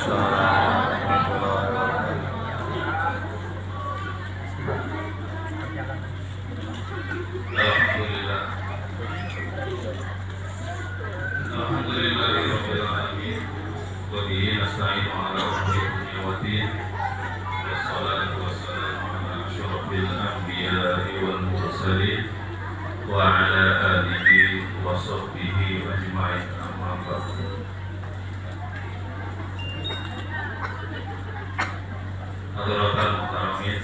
Alhamdulillahirobbilalamin. Wa bihi nasta'inu ala umuri dunya waddin. Wassalatu wassalamu ala asyrofil anbiya'i wal mursalin wa ala alihi wa sahbihi ajma'in, amma ba'du. Hadirin muhtaramin,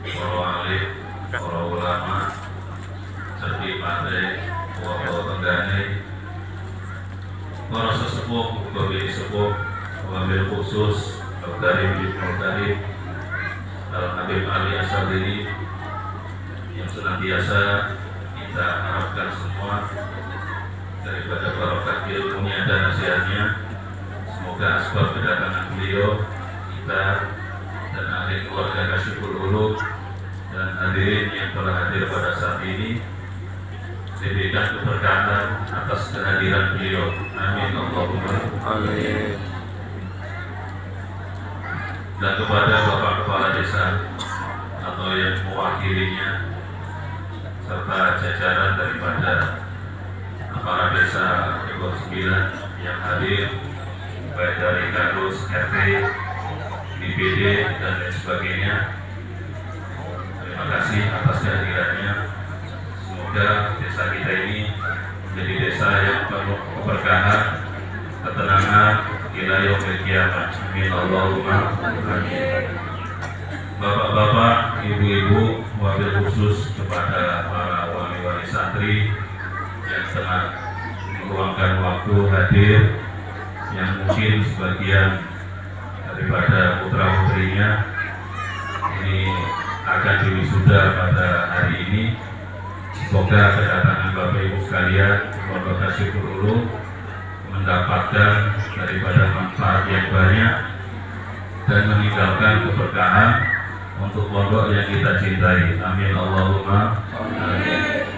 para alim, para ulama, serta pandai, para tenggane, para sesepuh, wabil sepuh, wabil khusus, Al-Habib Ali Asyadili yang senantiasa kita harapkan semua daripada barokah ilmunya dan nasihatnya. Semoga asbab kedatangan beliau, kita dan ahli keluarga Kasyiful Ulum dan hadirin yang telah hadir pada saat ini diberikan keberkahan atas kehadiran beliau. Amin Allahumma amin. Dan kepada Bapak Kepala Desa atau yang mewakilinya serta jajaran daripada kepala desa Ekor 9 yang hadir, baik dari Kadus, RT, BPD dan lain sebagainya. Terima kasih atas kehadirannya. Semoga desa kita ini menjadi desa yang penuh keberkahan, ketenangan, ila yaumil qiyamah. Amin Allahumma amin. Bapak-bapak, ibu-ibu, wabil khusus kepada para wali-wali santri yang telah meluangkan waktu hadir, yang mungkin sebagian daripada putra-putrinya ini akan diwisuda pada hari ini. Semoga kedatangan Bapak Ibu sekalian Pondok Kasyiful Ulum mendapatkan daripada manfaat yang banyak dan meninggalkan keberkahan untuk pondok yang kita cintai. Amin Allahumma amin.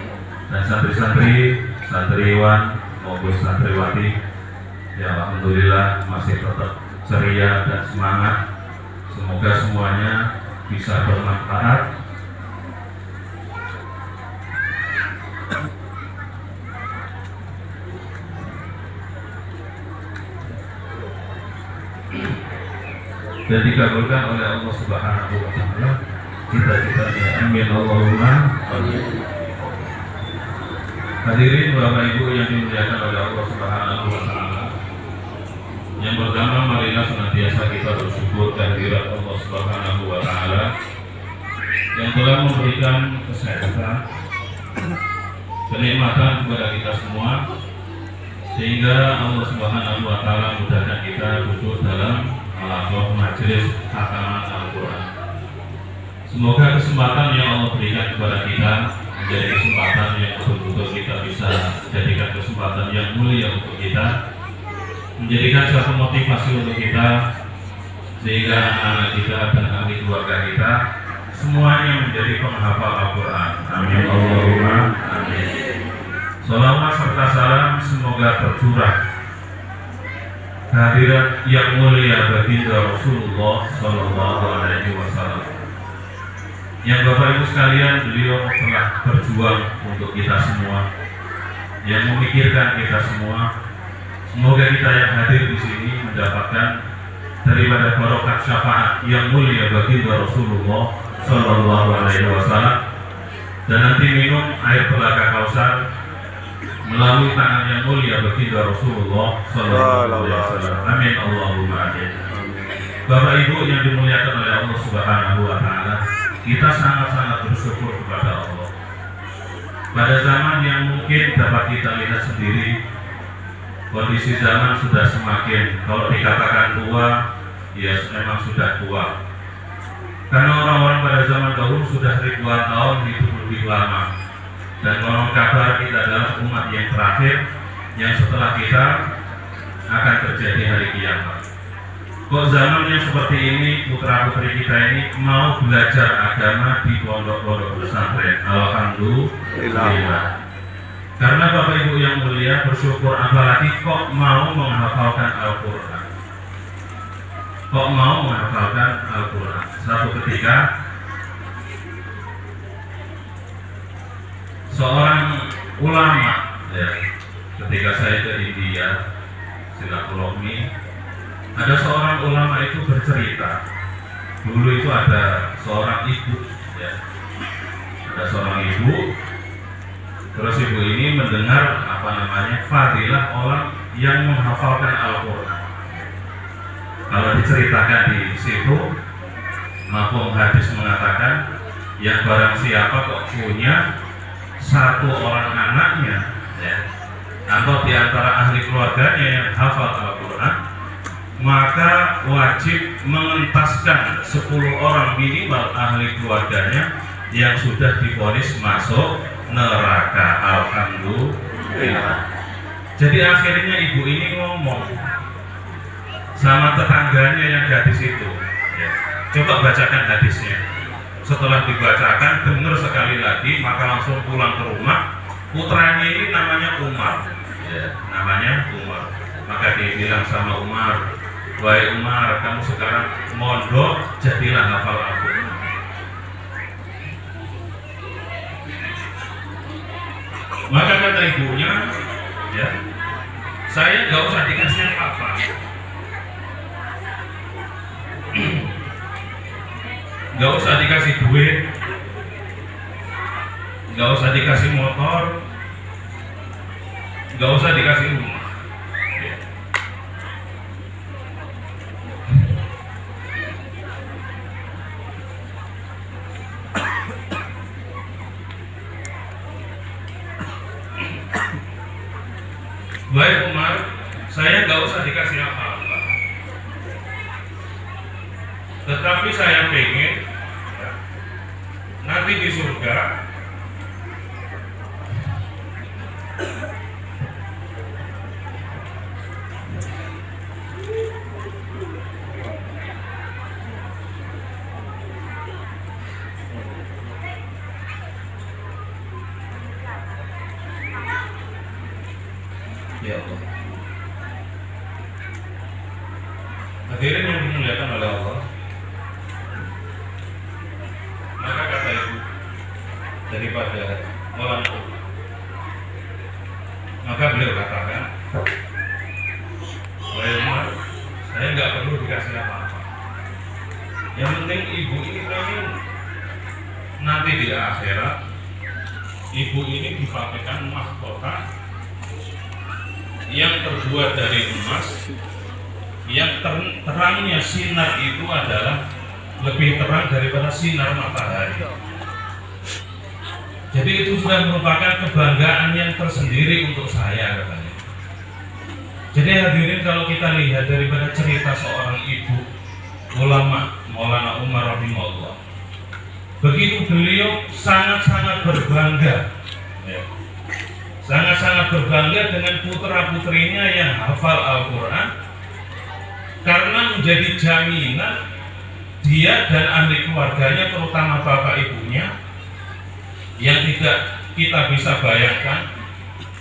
Dan santri-santri, santriwan maupun santriwati yang alhamdulillah masih tetap ceria dan semangat. Semoga semuanya bisa bermanfaat. Dan dikabulkan oleh Allah Subhanahu wa Ta'ala cita-citanya. Amin Allahumma amin. Hadirin Bapak Ibu yang dimuliakan oleh Allah Subhanahu wa Ta'ala, yang pertama marilah senantiasa kita bersyukur kehadirat Allah Subhanahu wa Ta'ala yang telah memberikan kesehatan, kenikmatan kepada kita semua, sehingga Allah Subhanahu wa Ta'ala mudahkan kita duduk dalam halaqah majelis khataman Al-Quran. Semoga kesempatan yang Allah berikan kepada kita menjadi kesempatan yang betul-betul kita bisa jadikan kesempatan yang mulia untuk kita, menjadikan suatu motivasi untuk kita, sehingga anak-anak kita dan ahli keluarga kita semuanya menjadi penghafal Al-Quran. Amin Allahumma amin. Salawat serta salam semoga tercurah kehadirat yang mulia baginda Rasulullah Sallallahu Alaihi Wasallam, yang Bapak Ibu sekalian beliau telah berjuang untuk kita semua, yang memikirkan kita semua. Semoga kita yang hadir di sini mendapatkan daripada barokah syafaat yang mulia baginda Rasulullah Sallallahu Alaihi Wasallam, dan nanti minum air telaga Kausar melalui tangan yang mulia baginda Rasulullah Sallallahu Alaihi Wasallam. Amin Allahumma amin. Bapak Ibu yang dimuliakan oleh Allah Subhanahu wa Ta'ala, kita sangat-sangat bersyukur kepada Allah. Pada zaman yang mungkin dapat kita lihat sendiri, kondisi zaman sudah semakin, kalau dikatakan tua, ya memang sudah tua. Karena orang-orang pada zaman dahulu sudah ribuan tahun hidup lebih lama. Dan konon kabar kita adalah umat yang terakhir yang setelah kita akan terjadi hari kiamat. Kok zamannya seperti ini, putra putri kita ini mau belajar agama di pondok-pondok pesantren. Alhamdulillah. Karena Bapak Ibu yang mulia bersyukur, apalagi kok mau menghafalkan Al-Quran. kok mau menghafalkan Al-Quran. Suatu ketika seorang ulama, ya, ketika saya ke India silaturahmi, ada seorang ulama itu bercerita. Dulu itu ada seorang ibu, ya, ada seorang ibu. Terus ibu ini mendengar fadilah orang yang menghafalkan Al-Quran. Kalau diceritakan di situ, mafhum hadis mengatakan yang barang siapa kok punya satu orang anaknya, ya, atau di antara ahli keluarganya yang hafal Al-Quran, maka wajib mengentaskan 10 orang minimal ahli keluarganya yang sudah divonis masuk neraka. Alhamdulillah. Jadi akhirnya ibu ini ngomong sama tetangganya yang gadis itu, ya, coba bacakan hadisnya. Setelah dibacakan, dengar sekali lagi, maka langsung pulang ke rumah. Putranya ini namanya Umar, ya, namanya Umar. Maka dia bilang sama Umar, wahai Umar, kamu sekarang mondok, jadilah hafal Al-Quran. Maka kata ibunya, ya, saya nggak usah dikasih apa-apa, nggak usah dikasih duit, nggak usah dikasih motor, nggak usah dikasih rumah. Baik Umar, saya nggak usah dikasih apa-apa, tetapi saya pengen, ya, nanti di surga ya Allah. Hadirin yang dimuliakan oleh Allah, maka kata ibu daripada melantik, maka beliau katakan, wahai Umar, saya nggak perlu dikasih apa-apa. Yang penting ibu ini pengen nanti di akhirat ibu ini dipakaikan mahkota yang terbuat dari emas, yang terangnya sinar itu adalah lebih terang daripada sinar matahari. Jadi itu sudah merupakan kebanggaan yang tersendiri untuk saya, katanya. Jadi hadirin, kalau kita lihat daripada cerita seorang ibu ulama Maulana Umar rahimahullah, begitu beliau sangat-sangat berbangga, ya, sangat-sangat berbangga dengan putra-putrinya yang hafal Al-Quran, karena menjadi jaminan dia dan ahli keluarganya, terutama bapak ibunya, yang tidak kita bisa bayangkan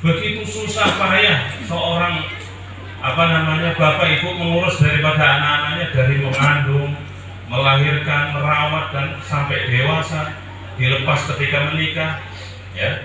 begitu susah payah seorang bapak ibu mengurus daripada anak-anaknya, dari mengandung, melahirkan, merawat, dan sampai dewasa, dilepas ketika menikah, ya,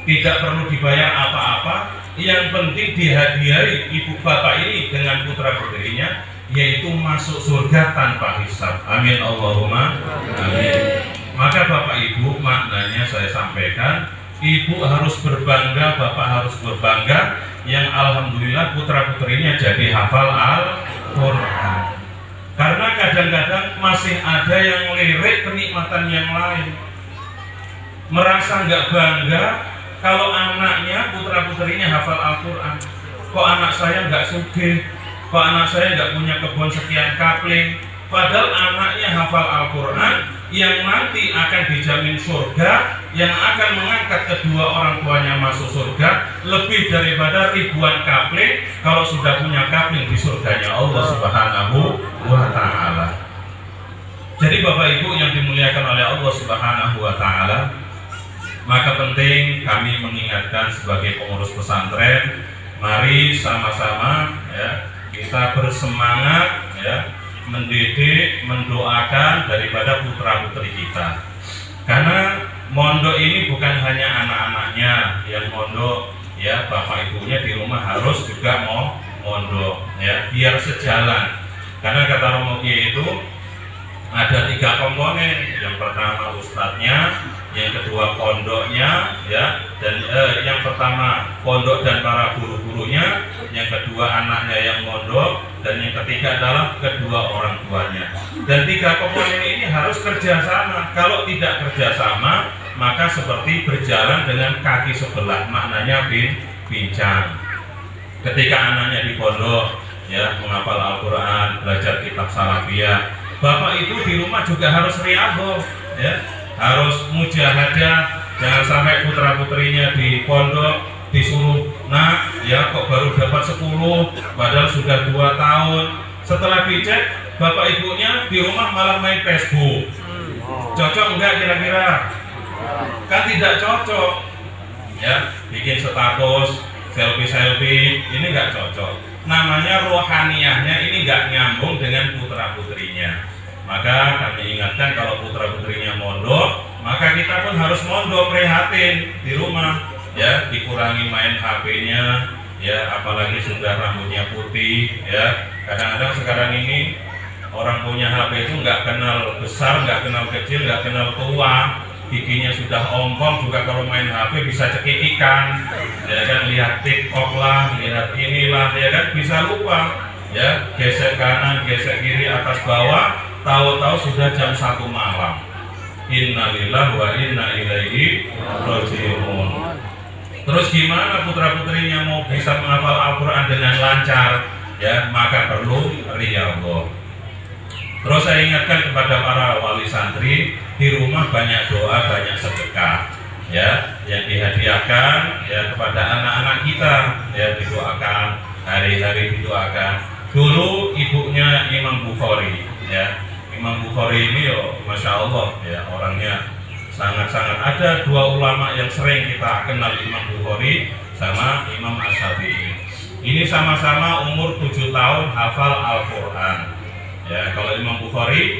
tidak perlu dibayar apa-apa. Yang penting dihadiahi ibu bapak ini dengan putra putrinya, yaitu masuk surga tanpa hisab. Amin Allahumma amin. Maka bapak ibu, maknanya saya sampaikan, ibu harus berbangga, bapak harus berbangga, yang alhamdulillah putra putrinya jadi hafal Al-Quran. Karena kadang-kadang masih ada yang lirik kenikmatan yang lain, merasa nggak bangga kalau anaknya, putra putrinya hafal Al-Quran. Kok anak saya nggak sugih, kok anak saya nggak punya kebun sekian kapling, padahal anaknya hafal Al-Quran yang nanti akan dijamin surga, yang akan mengangkat kedua orang tuanya masuk surga lebih daripada ribuan kapling kalau sudah punya kapling di surganya Allah Subhanahu wa Ta'ala. Jadi bapak ibu yang dimuliakan oleh Allah Subhanahu wa Ta'ala, maka penting kami mengingatkan sebagai pengurus pesantren, mari sama-sama, ya, kita bersemangat, ya, mendidik, mendoakan daripada putra-putri kita. Karena mondok ini bukan hanya anak-anaknya yang mondok, ya, bapak ibunya di rumah harus juga mau mondok, ya, biar sejalan. Karena kata Romo Kiai itu ada 3 komponen. Yang pertama ustadznya, yang kedua pondoknya, ya, dan yang pertama pondok dan para guru-gurunya, yang kedua anaknya yang mondok, dan yang ketiga adalah kedua orang tuanya. Dan 3 komponen ini harus kerjasama. Kalau tidak kerjasama, maka seperti berjalan dengan kaki sebelah, maknanya bincang. Ketika anaknya di pondok, ya, menghafal Al-Quran, belajar kitab salafiyah, bapak itu di rumah juga harus riyadhah, ya, harus mujahadah. Jangan sampai putra-putrinya di pondok disuruh, nah, ya, kok baru dapat 10 padahal sudah 2 tahun. Setelah dicek, bapak ibunya di rumah malah main Facebook. Cocok enggak kira-kira? Kan tidak cocok, ya, bikin status selfie ini enggak cocok. Namanya rohaniyahnya ini enggak nyambung dengan putra-putrinya. Maka kami ingatkan kalau putra-putrinya mondok, maka kita pun harus mondok, prihatin di rumah, ya, dikurangi main HP-nya, ya, apalagi sudah rambutnya putih, ya. Kadang-kadang sekarang ini orang punya HP itu nggak kenal besar, nggak kenal kecil, nggak kenal tua, giginya sudah ompong, juga kalau main HP bisa cekikikan, ya kan, lihat TikTok lah, lihat inilah, ya kan, bisa lupa, ya, gesek kanan, gesek kiri, atas bawah, tahu-tahu sudah jam 1 malam. Innalillahi wa inna ilaihi raji'un. Terus gimana putra-putrinya mau bisa menghafal Al-Quran dengan lancar? Ya, maka perlu riyadhah. Terus saya ingatkan kepada para wali santri, di rumah banyak doa, banyak sedekah, ya, yang dihadiahkan, ya, kepada anak-anak kita, ya, didoakan, hari-hari didoakan. Dulu ibunya Imam Bukhari, ya, Imam Bukhari ini, yo, masya Allah, ya, orangnya sangat-sangat. Ada 2 ulama yang sering kita kenal, Imam Bukhari sama Imam Asy-Syafi'i. Ini sama-sama umur 7 tahun hafal Al-Quran. Ya, kalau Imam Bukhari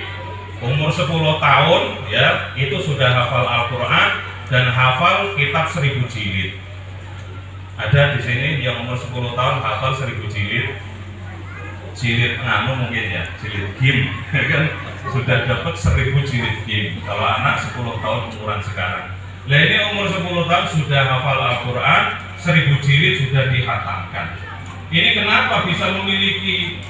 umur 10 tahun, ya, itu sudah hafal Al-Quran dan hafal kitab 1000 jilid. Ada di sini yang umur 10 tahun hafal 1000 jilid. Jilid nganu mungkin, ya, jilid gim, kan, sudah dapat 1000 jilid gim. Kalau anak 10 tahun umuran sekarang. Nah, ini umur 10 tahun sudah hafal Al-Quran, 1000 jilid sudah dihatamkan. Ini kenapa bisa memiliki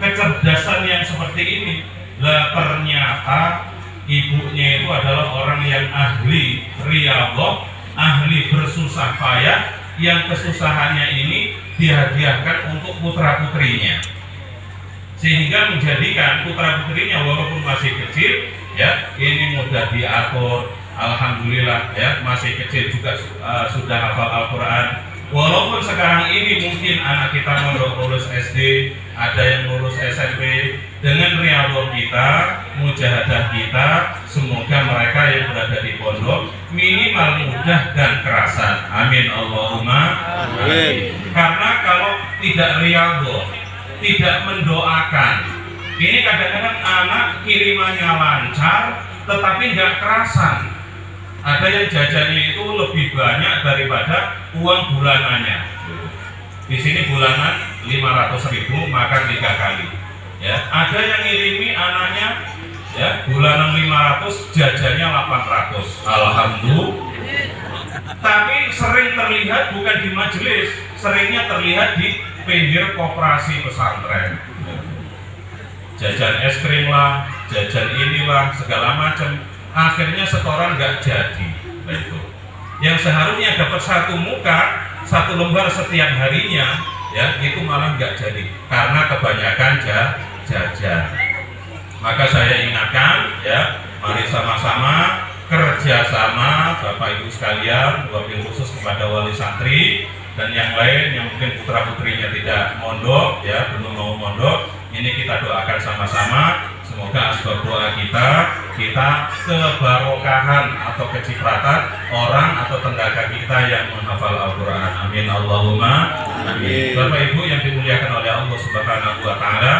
kecerdasan yang seperti ini? Lah, ternyata ibunya itu adalah orang yang ahli riyadhah, ahli bersusah payah, yang kesusahannya ini dihadiahkan untuk putra-putrinya, sehingga menjadikan putra-putrinya walaupun masih kecil, ya, ini mudah diatur. Alhamdulillah, ya, masih kecil juga sudah hafal Al-Quran. Walaupun sekarang ini mungkin anak kita mau lulus SD, ada yang lulus SMP, dengan riyadhah kita, mujahadah kita, semoga mereka yang berada di pondok minimal mudah dan kerasan. Amin Allahumma amin. Karena kalau tidak riyadhah, tidak mendoakan, ini kadang-kadang anak kirimannya lancar tetapi nggak kerasan. Ada yang jajannya itu lebih banyak daripada uang bulanannya. Di sini bulanan 500.000, makan 3 kali. Ya, ada yang ngirimi anaknya, ya, bulanan 500, jajannya 800. Alhamdulillah. Tapi sering terlihat bukan di majelis, seringnya terlihat di pinggir koperasi pesantren. Jajan es krim lah, jajan inilah, segala macam. Akhirnya setoran nggak jadi. Nah, itu yang seharusnya dapat 1 muka, 1 lembar setiap harinya, ya, itu malah nggak jadi karena kebanyakan jajan. Maka saya ingatkan, ya, mari sama-sama kerjasama Bapak Ibu sekalian, wabil khusus kepada wali santri dan yang lain yang mungkin putra-putrinya tidak mondok, ya, belum mau mondok, ini kita doakan sama-sama. Semoga asbab doa kita kebarokahan atau kecipratan orang atau tenaga kita yang menghafal Al-Quran. Amin Allahumma amin. Bapak Ibu yang dimuliakan oleh Allah Subhanahu wa Ta'ala,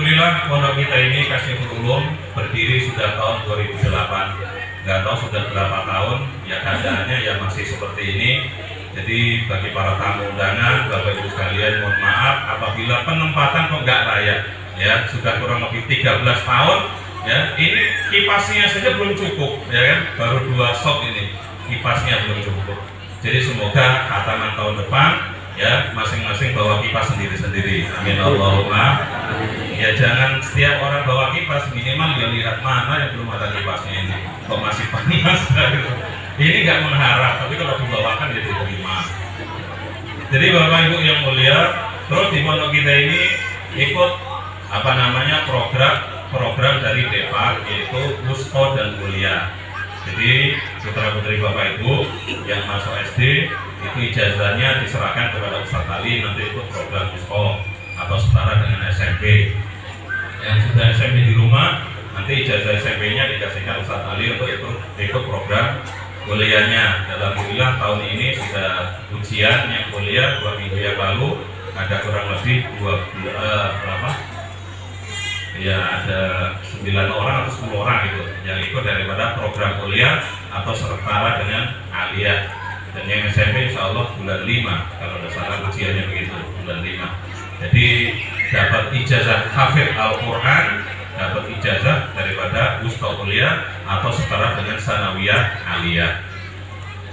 Alhamdulillah pondok kita ini Kasiful Ulum berdiri sudah tahun 2008. Nggak tahu sudah berapa tahun, ya keadaannya ya masih seperti ini. Jadi bagi para tamu undangan, Bapak Ibu sekalian, mohon maaf apabila penempatan kok nggak layak. Ya sudah kurang lebih 13 tahun. Ya ini kipasnya saja belum cukup, ya kan? Baru 2 shop ini kipasnya belum cukup. Jadi semoga khataman tahun depan ya masing-masing bawa kipas sendiri-sendiri. Amin Allahumma. Ya jangan setiap orang bawa kipas, minimal ya lihat mana yang belum ada kipasnya ini kok masih panas. Ini nggak mengharap, tapi kalau dibawakan ya diterima. Jadi Bapak Ibu yang mulia, terus di pondok kita ini ikut program dari Depar, yaitu Wusto dan Kuliah. Jadi putra putri Bapak Ibu yang masuk SD itu ijazahnya diserahkan kepada Ustadz Ali, nanti ikut program Wusto atau setara dengan SMP. Yang sudah SMP di rumah, nanti ijazah SMP-nya dikasihkan Ustadz Ali untuk ikut program kuliahnya. Alhamdulillah tahun ini sudah ujian yang kuliah 2 minggu yang lalu ada kurang lebih ada 9 orang atau 10 orang gitu yang ikut daripada program kuliah atau setara dengan aliyah. Dan yang SMP insya Allah bulan 5, kalau tidak salah ujiannya begitu, bulan 5. Jadi dapat ijazah hafid Al-Quran, dapat ijazah daripada Wusto kuliah atau setara dengan sanawiyah aliyah,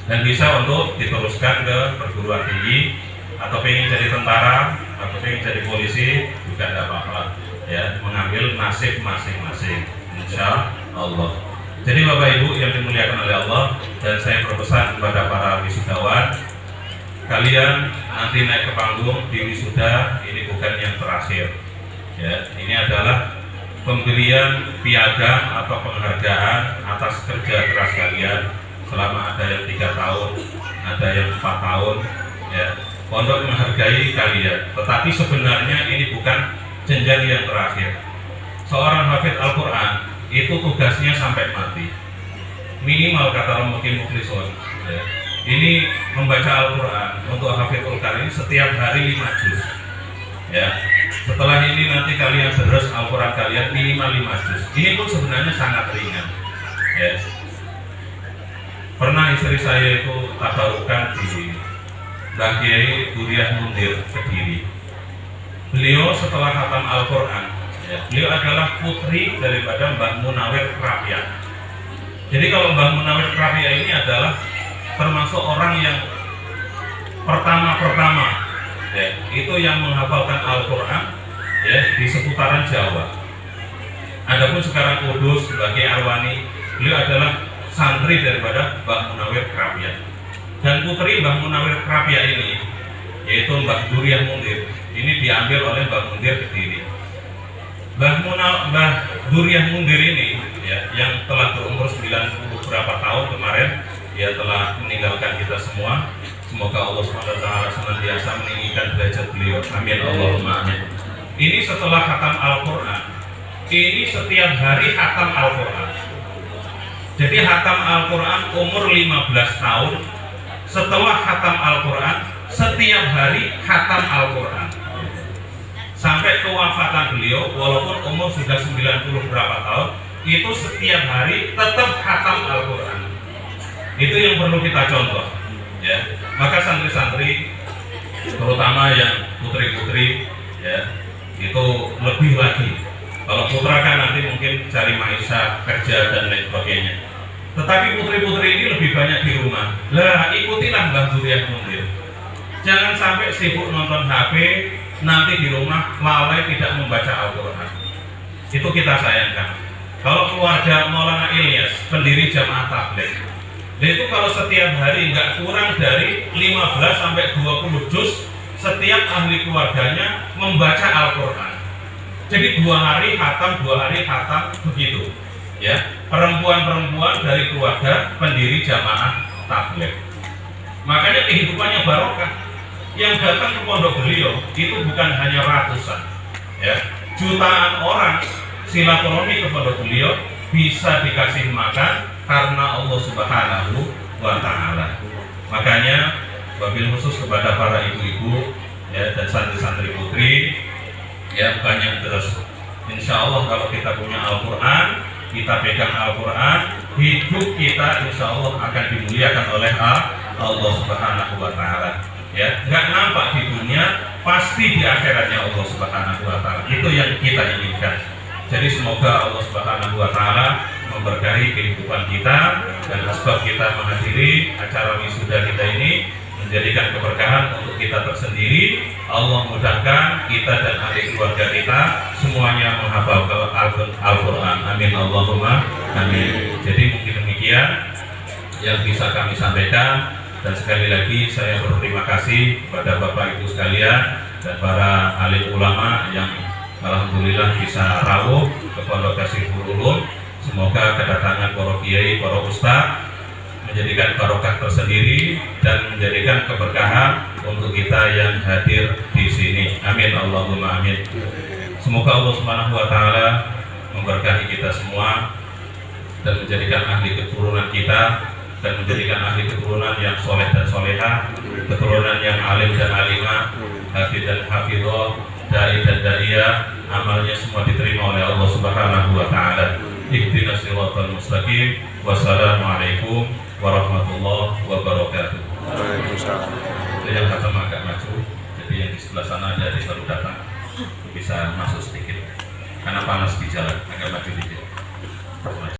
dan bisa untuk diteruskan ke perguruan tinggi atau pengen jadi tentara atau pengen jadi polisi juga tidak apa-apa, ya, mengambil nasib masing-masing insya Allah. Jadi Bapak Ibu yang dimuliakan oleh Allah, dan saya berpesan kepada para wisudawan, kalian nanti naik ke panggung di wisuda ini bukan yang terakhir, ya, ini adalah pemberian piagam atau penghargaan atas kerja keras kalian selama ada yang 3 tahun, ada yang 4 tahun, ya. Pondok menghargai kalian, tetapi sebenarnya ini bukan jenjang yang terakhir. Seorang hafid Al-Quran itu tugasnya sampai mati, minimal kata Mungkin Muflisun, ya. Ini membaca Al-Quran untuk hafidul Quran ini setiap hari 5 juz, ya. Setelah ini nanti kalian terus Al-Quran kalian minimal 5 juz. Ini pun sebenarnya sangat ringan, ya. Pernah istri saya itu tabarukan di Mbah Kiai Duriah Mundir Kediri. Beliau setelah khatam Al-Quran, ya, beliau adalah putri daripada Mbah Munawir Krapia. Jadi kalau Mbah Munawir Krapia ini adalah termasuk orang yang pertama-pertama, ya, itu yang menghafalkan Al-Quran, ya, di seputaran Jawa. Adapun sekarang Kudus sebagai Arwani, beliau adalah santri daripada Mbah Munawir Krapia. Dan putri Mbah Munawir Krapia ini, yaitu Mbah Duriah Mundir, ini diambil oleh Mbah Mundir Kediri. Mbah Duriah Mundir ini, ya, yang telah berumur 90 berapa tahun kemarin, dia telah meninggalkan kita semua. Semoga Allah SWT senantiasa meninggikan derajat beliau. Amin Allahumma amin. Ini setelah khatam Al-Quran, ini setiap hari khatam Al-Quran. Jadi khatam Al-Quran umur 15 tahun. Setelah khatam Al-Quran, setiap hari khatam Al-Quran sampai kewafatan beliau, walaupun umur sudah 90 berapa tahun, itu setiap hari tetap khatam Al-Quran. Itu yang perlu kita contoh, ya. Maka santri-santri, terutama yang putri-putri, ya, itu lebih lagi. Kalau putra kan nanti mungkin cari maisha, kerja dan lain sebagainya. Tetapi putri-putri ini lebih banyak di rumah. Lah, ikutilah Mbah Duriah Mundir. Jangan sampai sibuk nonton HP, nanti di rumah lalai tidak membaca Al-Quran. Itu kita sayangkan. Kalau keluarga Maulana Ilyas, pendiri Jamaah Tabligh, itu kalau setiap hari nggak kurang dari 15 sampai 20 juz, setiap ahli keluarganya membaca Al-Quran. Jadi 2 hari khatam, 2 hari khatam, begitu, ya. Perempuan-perempuan dari keluarga pendiri Jamaah Tabligh. Makanya kehidupannya barokah. Yang datang ke pondok beliau itu bukan hanya ratusan, ya, jutaan orang silaturahmi ke pondok beliau, bisa dikasih makan karena Allah Subhanahu wa Ta'ala. Makanya wabil khusus kepada para ibu-ibu, ya, dan santri-santri putri, ya, bukannya terus Insya Allah kalau kita punya Al-Quran, kita pegang Al-Quran, hidup kita insya Allah akan dimuliakan oleh Allah Subhanahu wa Ta'ala. Ya, nggak nampak di dunia, pasti di akhiratnya Allah Subhanahu wa Ta'ala. Itu yang kita inginkan. Jadi semoga Allah Subhanahu wa Ta'ala memberkahi kehidupan kita dan asbab kita menghadiri acara wisuda kita ini menjadikan keberkahan untuk kita tersendiri. Allah mudahkan kita dan ahli keluarga kita semuanya menghafal Al-Quran. Amin Allahumma amin. Jadi mungkin demikian yang bisa kami sampaikan, dan sekali lagi saya berterima kasih kepada Bapak Ibu sekalian dan para alim ulama yang alhamdulillah bisa rawuh ke Pondok Kasiful Ulum. Semoga kedatangan para kiai, para ustaz menjadikan barokah tersendiri dan menjadikan keberkahan untuk kita yang hadir di sini. Amin Allahumma amin. Semoga Allah Subhanahu wa Ta'ala memberkahi kita semua dan menjadikan ahli keturunan kita, dan menjadikan ahli keturunan yang soleh dan solehah, keturunan yang alim dan alimah, hafid dan hafidhah, dai dan daiyah, amalnya semua diterima oleh Allah Subhanahu wa Ta'ala. Ihdinas siratal mustaqim. Wassalamualaikum